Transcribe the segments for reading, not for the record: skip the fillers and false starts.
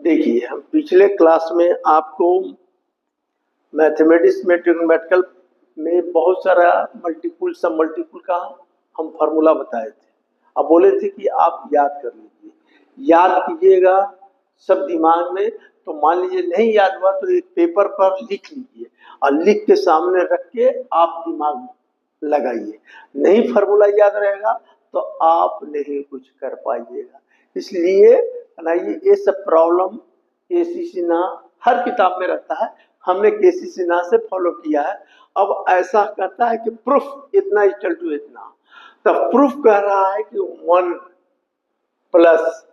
देखिए, हम पिछले क्लास में आपको मैथमेटिक्स में ट्रिग्नोमेट्रिकल में बहुत सारा मल्टीपल सब मल्टीपल का हम फार्मूला बताए थे। अब बोले थे कि आप याद कर लीजिए, याद कीजिएगा सब दिमाग में। तो मान लीजिए नहीं याद हुआ तो एक पेपर पर लिख लीजिए और लिख के सामने रख के आप दिमाग में लगाइए। नहीं फार्मूला याद रहेगा तो आप नहीं कुछ कर पाइएगा। इसलिए बनाइए। ये सब प्रॉब्लम केसी सिन्हा हर किताब में रहता है, हमने केसी सिन्हा से फॉलो किया है। अब ऐसा कहता है कि प्रूफ इतना इक्वल टू इतना, तो प्रूफ कह रहा है कि 1 +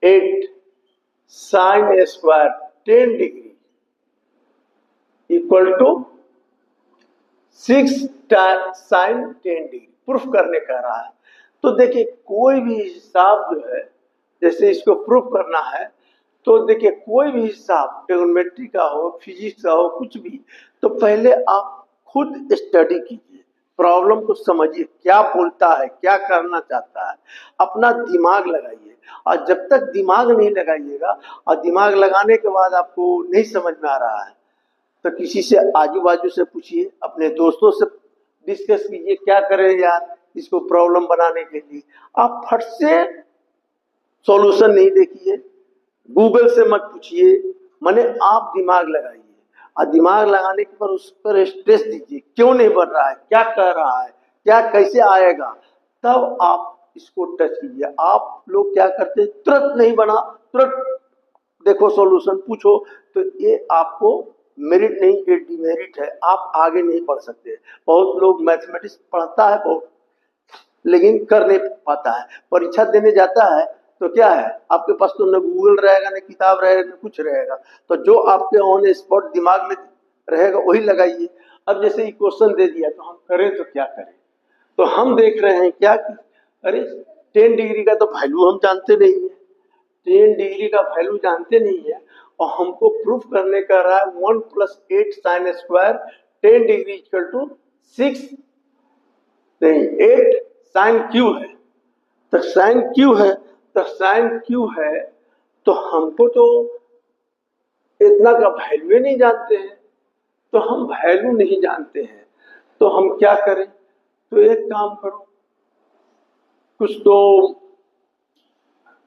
8 sin square 10 degree equal to 6 sin 10 degree proof करने कह रहा है। तो देखिए, कोई भी हिसाब जो है, जैसे इसको प्रूफ करना है तो देखिए कोई भी हिसाब ट्रिग्नोमेट्री का हो, फिजिक्स का हो, कुछ भी, तो पहले आप खुद स्टडी कीजिए, प्रॉब्लम को समझिए, क्या बोलता है, क्या करना चाहता है, अपना दिमाग लगाइए। और जब तक दिमाग नहीं लगाइएगा और दिमाग लगाने के बाद आपको नहीं समझ में आ रहा है तो किसी से आजू बाजू से पूछिए, अपने दोस्तों से डिस्कस कीजिए, क्या करें यार इसको प्रॉब्लम बनाने के लिए। आप फट से सॉल्यूशन नहीं देखिए, गूगल से मत पूछिए, माने आप दिमाग लगाइए और दिमाग लगाने के बाद उस पर स्ट्रेस दीजिए, क्यों नहीं बन रहा है, क्या कर रहा है, क्या कैसे आएगा, तब आप इसको टच कीजिए। आप लोग क्या करते हैं, तुरंत नहीं बना, तुरंत देखो सॉल्यूशन पूछो, तो ये आपको मेरिट नहीं, ये डिमेरिट है, आप आगे नहीं बढ़ सकते। बहुत लोग मैथमेटिक्स पढ़ता है बहुत, लेकिन कर नहीं पाता है। परीक्षा देने जाता है तो क्या है, आपके पास तो न गूगल रहेगा, न किताब रहेगा, न कुछ रहेगा। तो जो आपके ऑन स्पॉट दिमाग में रहेगा वही लगाइए। अब जैसे क्वेश्चन दे दिया तो हम करें तो क्या करें, तो हम देख रहे हैं क्या कि अरे 10 डिग्री का तो वैल्यू हम जानते नहीं है, 10 डिग्री का वैल्यू जानते नहीं है और हमको प्रूफ करने का रहा है 1 + 8 sin square 10 degree equal to 6 नहीं 8 sin क्यू है। तो साइन क्यू है, तो साइन क्यू है, तो हमको तो इतना का वैल्यू नहीं जानते हैं। तो हम वैल्यू नहीं जानते हैं तो हम क्या करें, तो एक काम करो, कुछ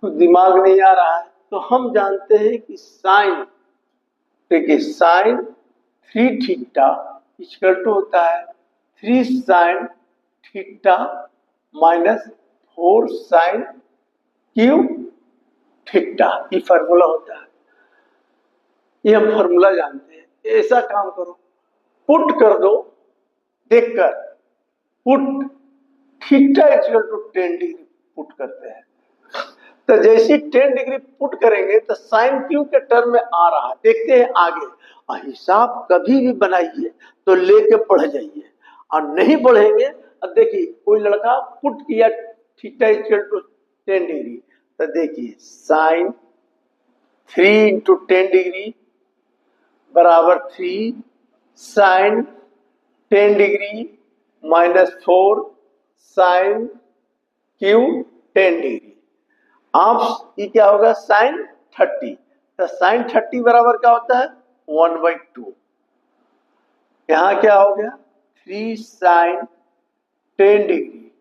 दिमाग नहीं आ रहा है तो हम जानते हैं कि साइन, देखिए साइन 3 थीटा इक्वल टू होता है 3 sin theta -4 sin Q theta, ये फार्मूला होता है। ये हम फार्मूला जानते हैं। ऐसा काम करो, पुट कर दो, देखकर put theta equal to 10 degree put करते हैं। तो जैसे 10 डिग्री पुट करेंगे तो साइन क्यू के टर्म में आ रहा है, देखते हैं आगे। और हिसाब कभी भी बनाइए तो लेके बढ़ जाइए, और नहीं बढ़ेंगे। अब देखिए कोई लड़का पुट किया थीटा इक्वल टू 10 डिग्री, तो देखिए साइन 3 × 10 डिग्री बराबर 3 sin 10 degree -4 sin cube 10 degree. आप ये क्या होगा, sin 30, तो sin 30 बराबर क्या होता है 1/2। यहाँ क्या हो गया 3 sin 10 degree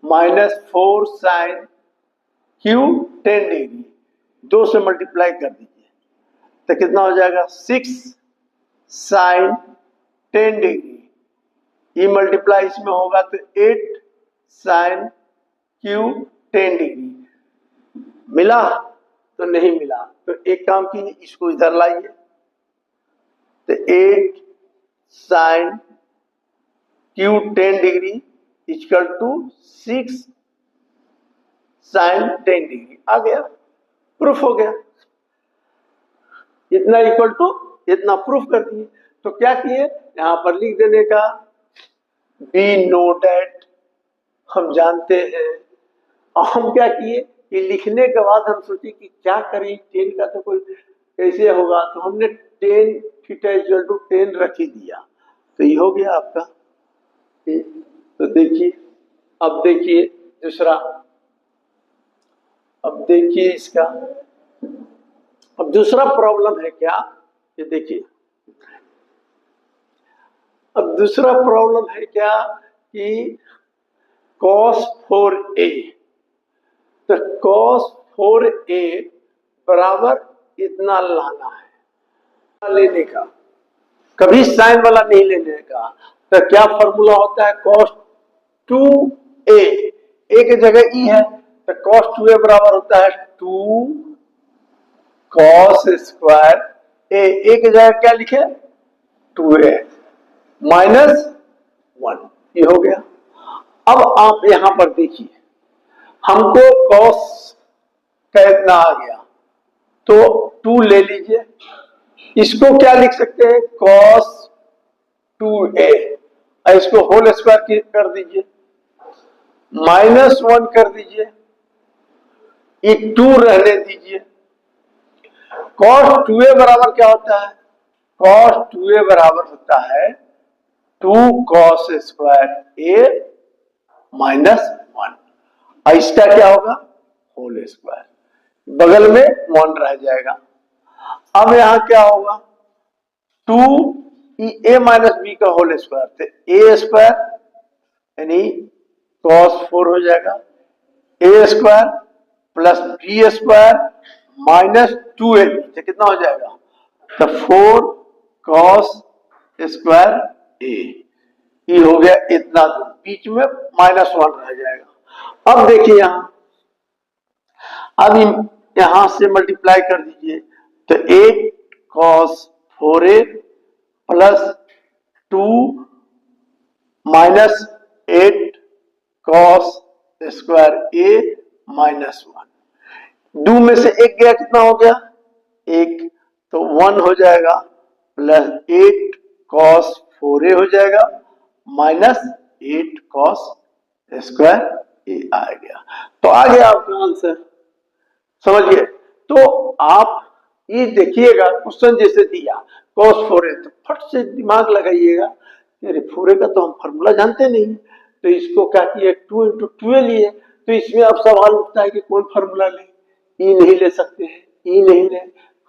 -4 sin cube 10 degree, 2 से मल्टीप्लाई कर दीजिए तो कितना हो जाएगा 6 sin 10 डिग्री, ये मल्टीप्लाई इसमें होगा तो 8 sin क्यू 10 डिग्री। मिला तो नहीं मिला तो एक काम कीजिए, इसको इधर लाइए, तो 8 sin cube 10 degree equal to 6 sin 10 degree आ गया, प्रूफ हो गया। इतना इक्वल टू इतना प्रूफ कर दिए। तो क्या किए, यहां पर लिख देने का, वी नो दैट, हम जानते हैं। और हम क्या किए कि लिखने के बाद हम सोचे कि क्या करें, 10 का तो कोई कैसे होगा, तो हमने 10 थीटा इक्वल टू 10 रख ही दिया, तो ये हो गया आपका। तो देखिए, अब देखिए दूसरा, अब देखिए इसका, अब दूसरा प्रॉब्लम है क्या, ये देखिए, अब दूसरा प्रॉब्लम है क्या कि cos 4a, तो cos 4a बराबर इतना लाना है, लेने का, कभी साइन वाला नहीं लेने का। तो क्या फॉर्मूला होता है, cos 2a, a की जगह e है, तो cos 2a बराबर होता है 2 cos स्क्वायर a की जगह क्या लिखे 2a माइनस 1, ये हो गया। अब आप यहां पर देखिए, हमको cos का इतना आ गया, तो 2 ले लीजिए, इसको क्या लिख सकते हैं cos 2a, और इसको होल स्क्वायर कर दीजिए, माइनस 1 कर दीजिए, ये 2 रहने दीजिए। cos 2a बराबर क्या होता है, cos 2a बराबर होता है 2 cos स्क्वायर a माइनस 1, और इसका क्या होगा होल स्क्वायर, बगल में 1 रह जाएगा। अब यहां क्या होगा 2 a माइनस b का होल स्क्वायर, तो a स्क्वायर यानी cos 4 हो जाएगा, a square plus b square minus 2ab, तो कितना हो जाएगा, तो 4 cos स्क्वायर a, ये हो गया इतना दूर, बीच में माइनस 1 रह जाएगा। अब देखिए यहां, अब यहां से मल्टीप्लाई कर दीजिए, तो 8 cos 4a plus 2 minus 8 cos square a minus 1, 2 में से 1 गया, कितना हो गया 1, तो 1 हो जाएगा, प्लस 8 cos 4a हो जाएगा माइनस 8 cos स्क्वायर a आ गया। तो आ गया आपका आंसर, समझिए। तो आप ये देखिएगा, क्वेश्चन जैसे दिया cos 4a, तो फट से दिमाग लगाइएगा, अरे 4a का तो हम फॉर्मूला जानते नहीं, तो इसको क्या किए 2 इंटू 2 लिए, तो इसमें अब सवाल उठता है कि कौन फॉर्मूला ले, ई नहीं ले सकते हैं, ई नहीं ले,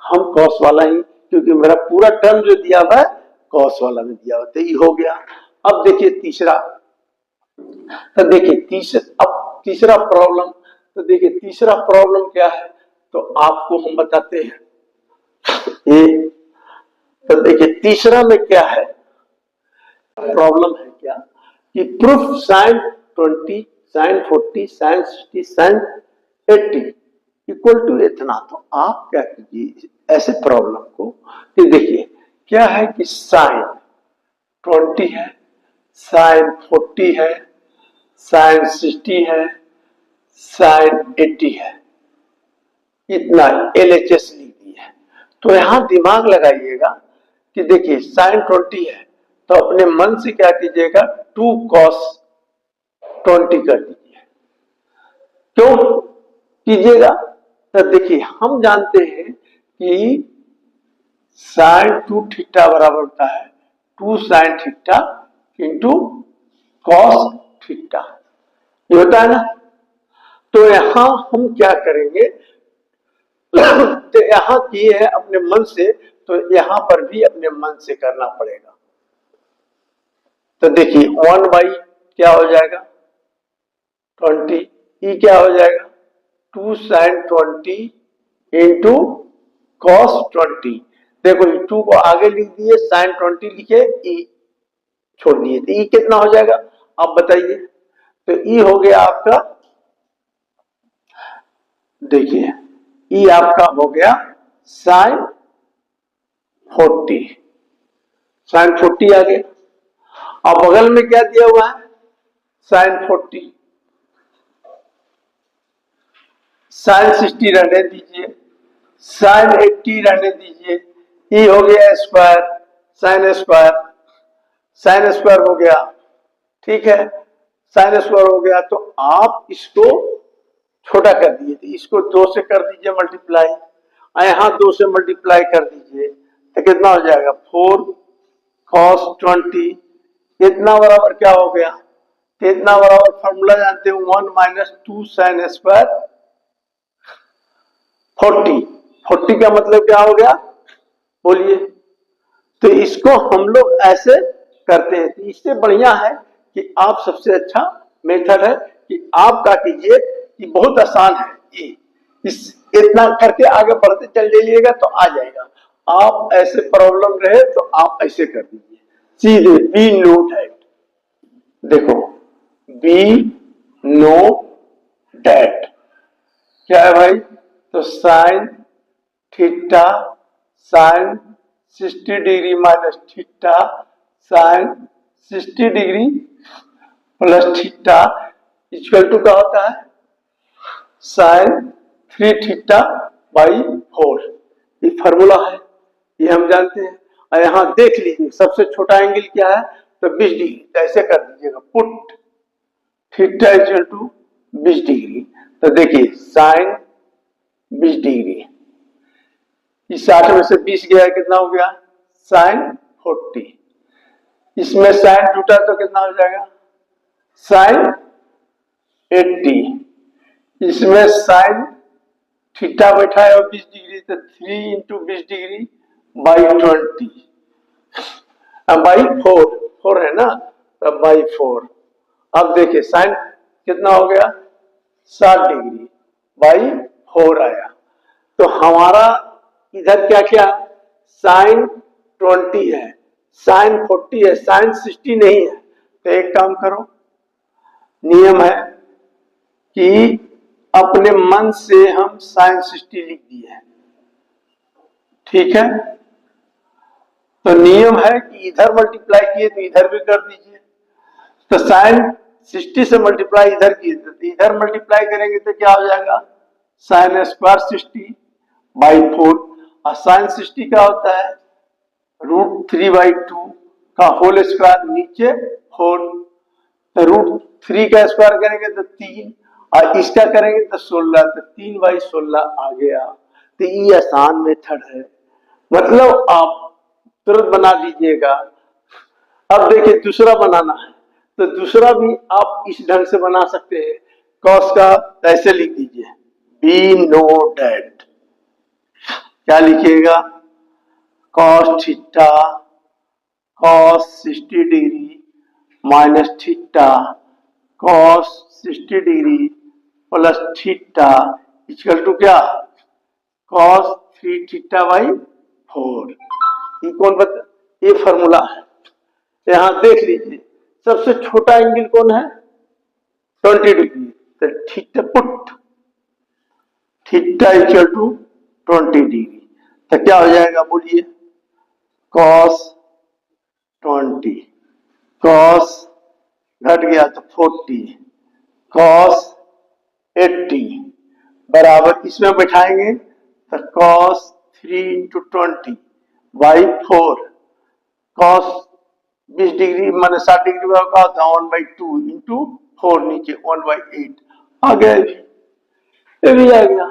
हम cos वाला ही, क्योंकि मेरा पूरा टर्म जो दिया हुआ है cos वाला में दिया हुआ, तो ये हो गया। अब देखिए तीसरा, तो देखिए अब तीसरा प्रॉब्लम, तो देखिए तीसरा प्रॉब्लम क्या है, तो आपको हम बताते हैं ये, तो देखिए तीसरा में क्या है, प्रॉब्लम है क्या कि proof sin 20 sin 40 sin 60 sin 80 equal to इतना। तो आप क्या कीजिए ऐसे प्रॉब्लम को, कि देखिए क्या है कि sin 20 है, sin 40 है, sin 60 है, sin 80 है, इतना LHS लिख दिया है। तो यहां दिमाग लगाइएगा कि देखिए sin 20 है, तो अपने मन से क्या कीजिएगा 2 cos 20 कर दीजिए, क्यों कीजिएगा, तो देखिए हम जानते हैं कि sin 2 थीटा बराबर होता है 2 sin theta into cos theta, ये होता है ना। तो यहां हम क्या करेंगे, तो यहां किए है अपने मन से, तो यहां पर भी अपने मन से करना पड़ेगा। तो देखिए 1 बाई क्या हो जाएगा 20, ई क्या हो जाएगा 2 sin 20 इंटू cos 20, देखो 2 को आगे लिख दिए, sin 20 लिखे, ई छोड़ दिए, तो ई कितना हो जाएगा आप बताइए, तो ई हो गया आपका, देखिए ई आपका हो गया sin 40, sin 40 आ गया। अब बगल में क्या दिया हुआ है sin 40, sin 60 रहने दीजिए, sin 80 रहने दीजिए, ई हो गया स्क्वायर, sin स्क्वायर हो गया, ठीक है, sin स्क्वायर हो गया। तो आप इसको छोटा कर दिए, तो इसको 2 से कर दीजिए मल्टीप्लाई, यहां 2 से मल्टीप्लाई कर दीजिए, तो कितना हो जाएगा 4 cos 20, इतना बराबर क्या हो गया, इतना बराबर फॉर्मूला जानते हो 1 माइनस 2 sin स्क्वायर 40, 40 का मतलब क्या हो गया बोलिए। तो इसको हम लोग ऐसे करते हैं। तो इससे बढ़िया है कि आप सबसे अच्छा मेथड है कि आप क्या कीजिए कि बहुत आसान है ये, इस इतना करके आगे बढ़ते चल जाइएगा तो आ जाएगा। आप ऐसे प्रॉब्लम रहे तो आप ऐसे कर दीजिए सीधे बी नो डैट। देखो बी नो डैट क्या है भाई, तो sine theta sine 60 degree minus theta sine 60 degree plus theta equal to क्या होता है साइन 3 थीटा बाई 4। ये फॉर्मूला है, ये हम जानते हैं। और यहां देख लीजिए सबसे छोटा एंगल क्या है, तो 20 डिग्री। ऐसे कर दीजिएगा put theta equal to 20 degree. तो देखिए साइन 20 डिग्री, इस 60 में से 20 गया कितना हो गया साइन 40। इसमें साइन टूटा तो कितना हो जाएगा साइन 80। इसमें साइन थीटा बैठा है और 20 डिग्री, तो 3 इंटू 20 डिग्री बाई 20 बाई 4 है ना, तो बाई 4। अब देखिए साइन कितना हो गया 60 डिग्री बाई 4 आया। तो हमारा इधर क्या क्या साइन 20 है साइन 40 है साइन 60 नहीं है। तो एक काम करो, नियम है कि अपने मन से हम साइन 60 लिख दिए, ठीक है। तो नियम है कि इधर मल्टीप्लाई किए तो इधर भी कर दीजिए। तो साइन 60 से मल्टीप्लाई इधर किए तो इधर मल्टीप्लाई करेंगे तो क्या हो जाएगा साइन स्क्वायर 60 बाई 4। और साइन 60 क्या होता है √3/2 का होल स्क्वायर नीचे 4। तो √3 का स्क्वायर करेंगे तो 3 और इसका करेंगे तो 16, तो 3/16 आ गया। तो ये आसान मेथड है, मतलब आप तुरंत बना लीजिएगा। अब देखिए दूसरा बनाना है, तो दूसरा भी आप इस ढंग से बना सकते हैं। कॉस का ऐसे लिख दीजिए बी नो डैट, क्या लिखिएगा cos theta cos 60 degree minus theta cos 60 degree plus theta equal to क्या कॉस 3 थीटा बाई 4। ये कौन बता, ये फॉर्मूला है। यहां देख लीजिए सबसे छोटा एंगल कौन है 20 डिग्री। तो theta put theta equal to 20 degree. तो क्या हो जाएगा बोलिए कॉस 20 कॉस घट गया तो 40 कॉस 80 बराबर इसमें बैठाएंगे तो cos 3 into 20 by 4 cos 20 degree माने 60 डिग्री का होता है 1/2 इंटू 4 नीचे 1/8 आ गया। ये भी आ गया,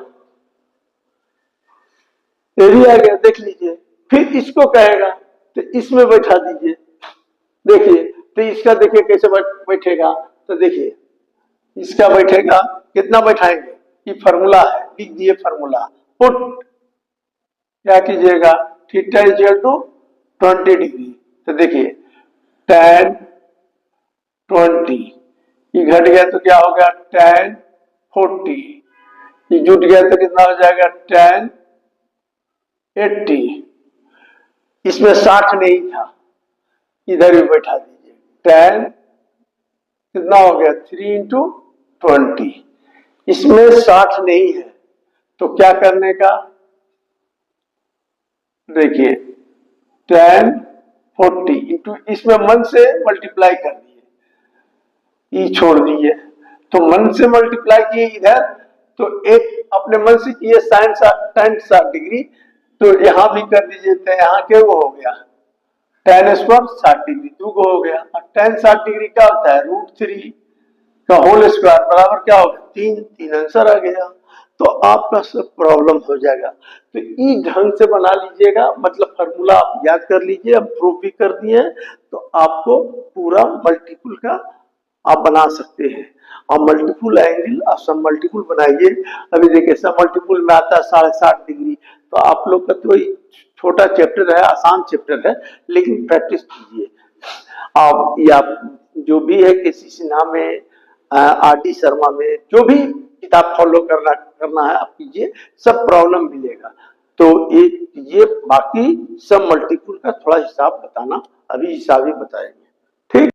ये भी आ गया देख लीजिए। फिर इसको कहेगा तो इसमें बैठा दीजिए, देखिए तो इसका देखिए कैसे बैठेगा। तो देखिए इसका बैठेगा कितना बैठाएंगे, ये फॉर्मूला है लिख दिए फॉर्मूला पुट क्या कीजिएगा थीटा इक्वल टू 20 डिग्री। तो देखिए tan 20 ये घट गया तो क्या हो गया tan 40 ये जुट गया तो कितना हो जाएगा tan 80। इसमें 60 नहीं था, इधर भी बैठा दीजिए tan कितना हो गया 3 इंटू 20। इसमें 60 नहीं है तो क्या करने का, देखिए tan 40 इंटू इसमें मन से मल्टीप्लाई कर दिए, ई छोड़ दिए तो मन से मल्टीप्लाई किए इधर, तो एक अपने मन से किए साइन 60 डिग्री तो यहां भी कर दीजिए। तो यहाँ के वो हो गया tan स्क्वायर 60 डिग्री दो हो गया। और tan 60 डिग्री क्या होता है √3 का होल स्क्वायर बराबर क्या होगा 3 आंसर आ गया। तो आपका सब प्रॉब्लम हो जाएगा। तो इस ढंग से बना लीजिएगा, मतलब फॉर्मूला आप याद कर लीजिए, हम प्रूफ भी कर दिए तो आपको पूरा मल्टीपल का आप बना सकते हैं। और मल्टीपल एंगल और सब मल्टीपल बनाइए। अभी देखिए सब मल्टीपल में आता है 60 डिग्री। तो आप लोग का तो छोटा चैप्टर है, आसान चैप्टर है, लेकिन प्रैक्टिस कीजिए। आप या जो भी है केसी सिन्हा में, आर.डी. शर्मा में, जो भी किताब फॉलो करना है आप कीजिए, सब प्रॉब्लम मिलेगा। तो ये बाकी सब मल्टीपल का थोड़ा हिसाब बताना, अभी हिसाब ही बताएंगे।